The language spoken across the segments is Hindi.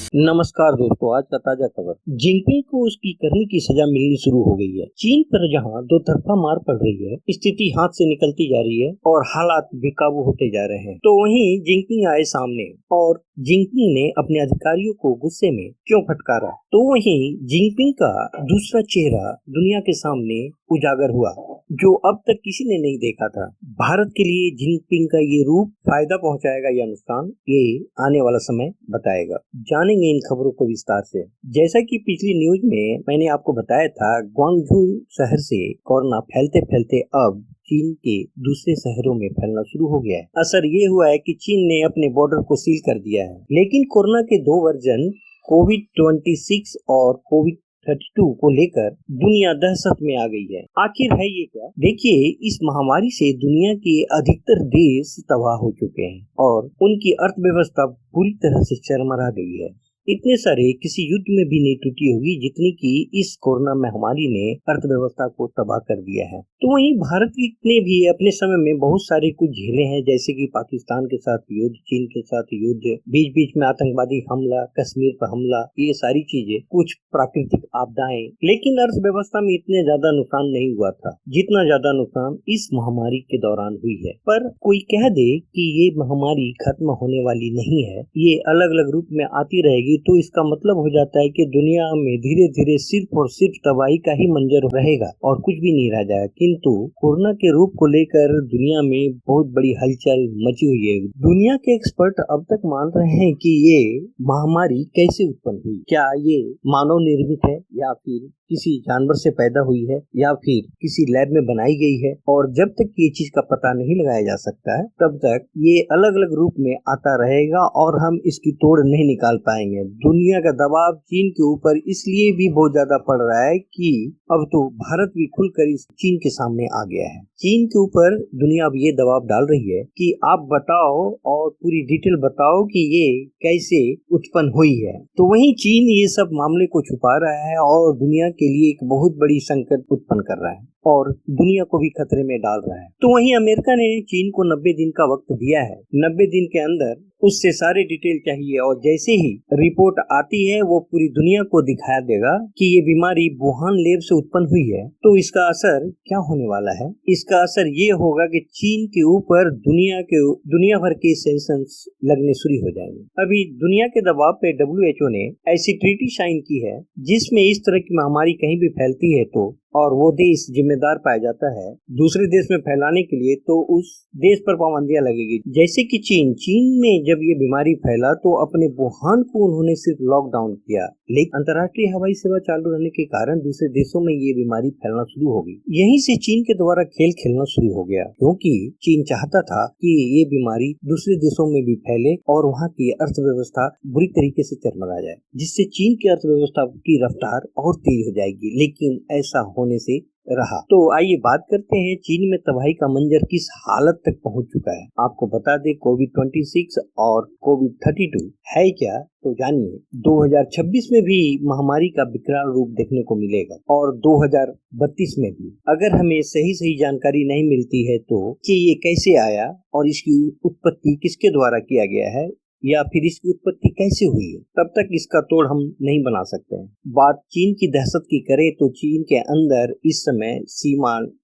नमस्कार दोस्तों, आज का ताजा खबर। जिनपिंग को उसकी करने की सजा मिलनी शुरू हो गई है। चीन पर जहां दो तरफा मार पड़ रही है, स्थिति हाथ से निकलती जा रही है और हालात बेकाबू होते जा रहे हैं, तो वहीं जिनपिंग आए सामने और जिनपिंग ने अपने अधिकारियों को गुस्से में क्यों फटकारा, तो वहीं जिनपिंग का दूसरा चेहरा दुनिया के सामने उजागर हुआ, जो अब तक किसी ने नहीं देखा था। भारत के लिए जिनपिंग का ये रूप फायदा पहुंचाएगा या नुकसान, ये आने वाला समय बताएगा। जानेंगे इन खबरों को विस्तार से। जैसा कि पिछली न्यूज में मैंने आपको बताया था, ग्वांगझू शहर से कोरोना फैलते फैलते अब चीन के दूसरे शहरों में फैलना शुरू हो गया है। असर ये हुआ है कि चीन ने अपने बॉर्डर को सील कर दिया है, लेकिन कोरोना के दो वर्जन कोविड-26 और कोविड-32 को लेकर दुनिया दहशत में आ गई है। आखिर है ये क्या? देखिए, इस महामारी से दुनिया के अधिकतर देश तबाह हो चुके हैं और उनकी अर्थव्यवस्था पूरी तरह से चरमरा गई है। इतने सारे किसी युद्ध में भी नहीं टूटी होगी जितनी कि इस कोरोना महामारी ने अर्थव्यवस्था को तबाह कर दिया है। तो वहीं भारत ने भी अपने समय में बहुत सारे कुछ झेले हैं, जैसे कि पाकिस्तान के साथ युद्ध, चीन के साथ युद्ध, बीच बीच में आतंकवादी हमला, कश्मीर पर हमला, ये सारी चीजें, कुछ प्राकृतिक आपदाएं। लेकिन अर्थव्यवस्था में इतने ज्यादा नुकसान नहीं हुआ था जितना ज्यादा नुकसान इस महामारी के दौरान हुई है। पर कोई कह दे कि ये महामारी खत्म होने वाली नहीं है, ये अलग अलग रूप में आती रहेगी, तो इसका मतलब हो जाता है कि दुनिया में धीरे धीरे सिर्फ और सिर्फ तबाही का ही मंजर रहेगा और कुछ भी नहीं रह जाएगा। किंतु कोरोना के रूप को लेकर दुनिया में बहुत बड़ी हलचल मची हुई है। दुनिया के एक्सपर्ट अब तक मान रहे हैं कि ये महामारी कैसे उत्पन्न हुई, क्या ये मानव निर्मित है या फिर किसी जानवर से पैदा हुई है या फिर किसी लैब में बनाई गई है। और जब तक ये चीज का पता नहीं लगाया जा सकता है, तब तक ये अलग अलग रूप में आता रहेगा और हम इसकी तोड़ नहीं निकाल पाएंगे। दुनिया का दबाव चीन के ऊपर इसलिए भी बहुत ज्यादा पड़ रहा है कि अब तो भारत भी खुलकर इस चीन के सामने आ गया है। चीन के ऊपर दुनिया अब ये दबाव डाल रही है कि आप बताओ और पूरी डिटेल बताओ कि ये कैसे उत्पन्न हुई है। तो वहीं चीन ये सब मामले को छुपा रहा है और दुनिया के लिए एक बहुत बड़ी संकट उत्पन्न कर रहा है और दुनिया को भी खतरे में डाल रहा है। तो वहीं अमेरिका ने चीन को 90 दिन का वक्त दिया है। 90 दिन के अंदर उससे सारे डिटेल चाहिए और जैसे ही रिपोर्ट आती है वो पूरी दुनिया को दिखा देगा कि ये बीमारी वुहान लैब से उत्पन्न हुई है। तो इसका असर क्या होने वाला है? इसका असर ये होगा कि चीन के ऊपर दुनिया भर के सैंक्शंस लगने शुरू हो जाएंगे। अभी दुनिया के दबाव पे WHO ने ऐसी ट्रीटी साइन की है जिसमें इस तरह की महामारी कहीं भी फैलती है तो और वो देश जिम्मेदार पाया जाता है दूसरे देश में फैलाने के लिए, तो उस देश पर पाबंदियां लगेगी। जैसे कि चीन में जब ये बीमारी फैला तो अपने वुहान को उन्होंने सिर्फ लॉकडाउन किया, लेकिन अंतर्राष्ट्रीय हवाई सेवा चालू रहने के कारण दूसरे देशों में ये बीमारी फैलना शुरू हो गई। यहीं से चीन के द्वारा खेल खेलना शुरू हो गया, क्योंकि चीन चाहता था कि ये बीमारी दूसरे देशों में भी फैले और वहाँ की अर्थव्यवस्था बुरी तरीके से चरमरा जाए, जिससे चीन की अर्थव्यवस्था की रफ्तार और तेज हो जाएगी। लेकिन ऐसा होने से रहा। तो आइए बात करते हैं चीन में तबाही का मंजर किस हालत तक पहुंच चुका है। आपको बता दें, कोविड-26 और कोविड-32 है क्या, तो जानिए। 2026 में भी महामारी का विकराल रूप देखने को मिलेगा और 2032 में भी, अगर हमें सही जानकारी नहीं मिलती है तो कि ये कैसे आया और इसकी उत्पत्ति किसके द्वारा किया गया है या फिर इसकी उत्पत्ति कैसे हुई है, तब तक इसका तोड़ हम नहीं बना सकते हैं। बात चीन की दहशत की करें तो चीन के अंदर इस समय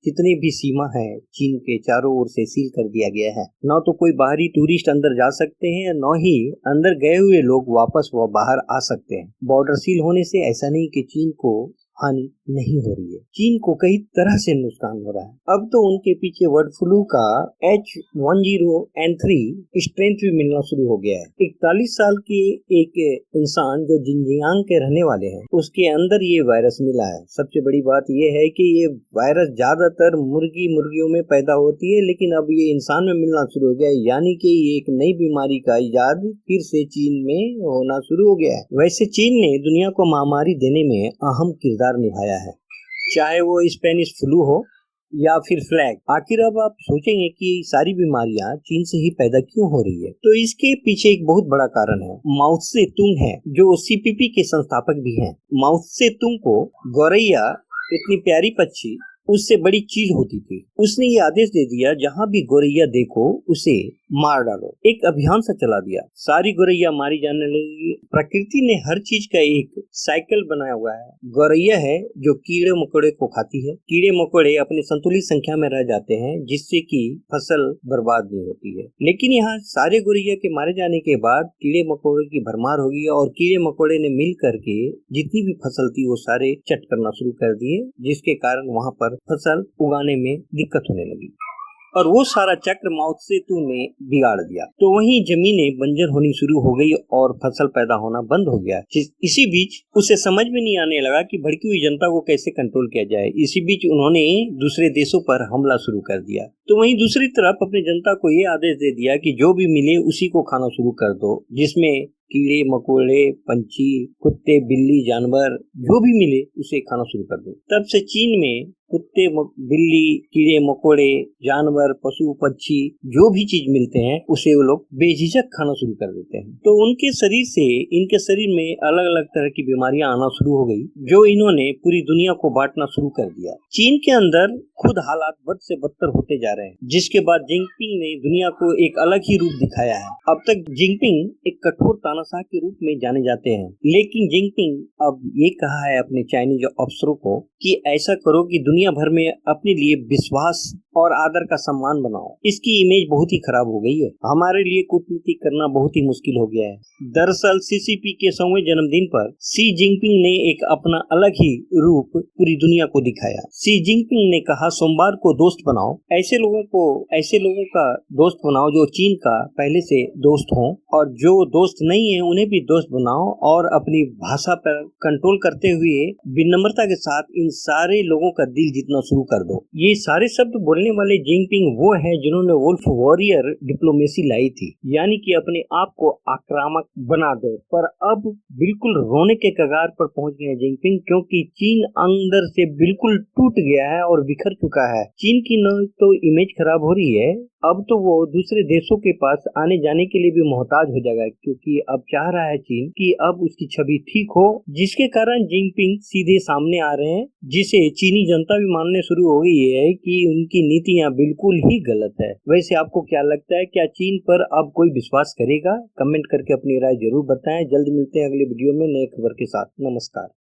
जितनी भी सीमा है चीन के चारों ओर से सील कर दिया गया है। न तो कोई बाहरी टूरिस्ट अंदर जा सकते हैं, न ही अंदर गए हुए लोग वापस बाहर आ सकते हैं। बॉर्डर सील होने से ऐसा नहीं कि चीन को हानि नहीं हो रही है, चीन को कई तरह से नुकसान हो रहा है। अब तो उनके पीछे बर्ड फ्लू का H10N3 स्ट्रेन भी मिलना शुरू हो गया है। 41 साल के एक इंसान जो जिनजियांग के रहने वाले हैं, उसके अंदर ये वायरस मिला है। सबसे बड़ी बात ये है कि ये वायरस ज्यादातर मुर्गियों में पैदा होती है, लेकिन अब ये इंसान में मिलना शुरू हो गया है, यानी कि ये एक नई बीमारी का इजाद फिर से चीन में होना शुरू हो गया है। वैसे चीन ने दुनिया को महामारी देने में अहम किरदार निभाया है, चाहे वो स्पेनिश फ्लू हो या फिर फ्लैग। आखिर अब आप सोचेंगे कि सारी बीमारियां चीन से ही पैदा क्यों हो रही है, तो इसके पीछे एक बहुत बड़ा कारण है। माओ त्से तुंग है, जो CPP के संस्थापक भी हैं। माओ त्से तुंग को गौरैया, इतनी प्यारी पक्षी उससे बड़ी चीज होती थी। उसने ये आदेश दे दिया, जहाँ भी गोरैया देखो उसे मार डालो। एक अभियान सा चला दिया, सारी गोरैया मारी जाने लगी। प्रकृति ने हर चीज का एक साइकिल बनाया हुआ है। गोरैया है जो कीड़े मकोड़े को खाती है, कीड़े मकोड़े अपनी संतुलित संख्या में रह जाते हैं, जिससे कि फसल बर्बाद नहीं होती है। लेकिन यहाँ सारे गोरैया के मारे जाने के बाद कीड़े मकोड़े की भरमार होगी और कीड़े मकोड़े ने मिल करके जितनी भी फसल थी वो सारे चट करना शुरू कर दिए, जिसके कारण वहाँ पर फसल उगाने में दिक्कत होने लगी और वो सारा चक्र माओ त्से-तुंग ने बिगाड़ दिया। तो वहीं जमीनें बंजर होनी शुरू हो गई और फसल पैदा होना बंद हो गया। इसी बीच उसे समझ में नहीं आने लगा कि भड़की हुई जनता को कैसे कंट्रोल किया जाए। इसी बीच उन्होंने दूसरे देशों पर हमला शुरू कर दिया। तो वहीं दूसरी तरफ अपनी जनता को ये आदेश दे दिया कि जो भी मिले उसी को खाना शुरू कर दो, जिसमें कीड़े मकोड़े, पंछी, कुत्ते, बिल्ली, जानवर जो भी मिले उसे खाना शुरू कर दो। तब से चीन में कुत्ते, बिल्ली, कीड़े मकोड़े, जानवर, पशु पक्षी जो भी चीज मिलते हैं उसे वो लोग बेझिझक खाना शुरू कर देते हैं। तो उनके शरीर से इनके शरीर में अलग अलग तरह की बीमारियां आना शुरू हो गई, जो इन्होंने पूरी दुनिया को बांटना शुरू कर दिया। चीन के अंदर खुद हालात बद से बदतर होते जा रहे हैं, जिसके बाद जिनपिंग ने दुनिया को एक अलग ही रूप दिखाया है। अब तक जिनपिंग एक कठोर तानाशाह के रूप में जाने जाते हैं, लेकिन जिनपिंग अब ये कहा है अपने चाइनीज अफसरों को कि ऐसा करो कि दुनिया भर में अपने लिए विश्वास और आदर का सम्मान बनाओ। इसकी इमेज बहुत ही खराब हो गई है। हमारे लिए कूटनीति करना बहुत ही मुश्किल हो गया है। दरअसल सीसीपी के 100वें जन्मदिन पर शी जिनपिंग ने एक अपना अलग ही रूप पूरी दुनिया को दिखाया। शी जिनपिंग ने कहा, सोमवार को दोस्त बनाओ, ऐसे लोगों का दोस्त बनाओ जो चीन का पहले से दोस्त हो, और जो दोस्त नहीं है उन्हें भी दोस्त बनाओ, और अपनी भाषा पर कंट्रोल करते हुए विनम्रता के साथ इन सारे लोगों का दिल जीतना शुरू कर दो। ये सारे शब्द बोलने वाले जिनपिंग वो हैं जिन्होंने वुल्फ वॉरियर डिप्लोमेसी लाई थी, यानी कि अपने आप को आक्रामक बना दो। पर अब बिल्कुल रोने के कगार पर पहुंच गए जिनपिंग, क्योंकि चीन अंदर से बिल्कुल टूट गया है और बिखर चुका है। चीन की न तो इमेज खराब हो रही है, अब तो वो दूसरे देशों के पास आने जाने के लिए भी मोहताज हो जाएगा, क्योंकि अब चाह रहा है चीन कि अब उसकी छवि ठीक हो, जिसके कारण जिनपिंग सीधे सामने आ रहे हैं, जिसे चीनी जनता भी मानने शुरू हो गई है कि उनकी नीतियां बिल्कुल ही गलत है। वैसे आपको क्या लगता है, क्या चीन पर अब कोई विश्वास करेगा? कमेंट करके अपनी राय जरूर बताएं। जल्द मिलते हैं अगले वीडियो में नए खबर के साथ। नमस्कार।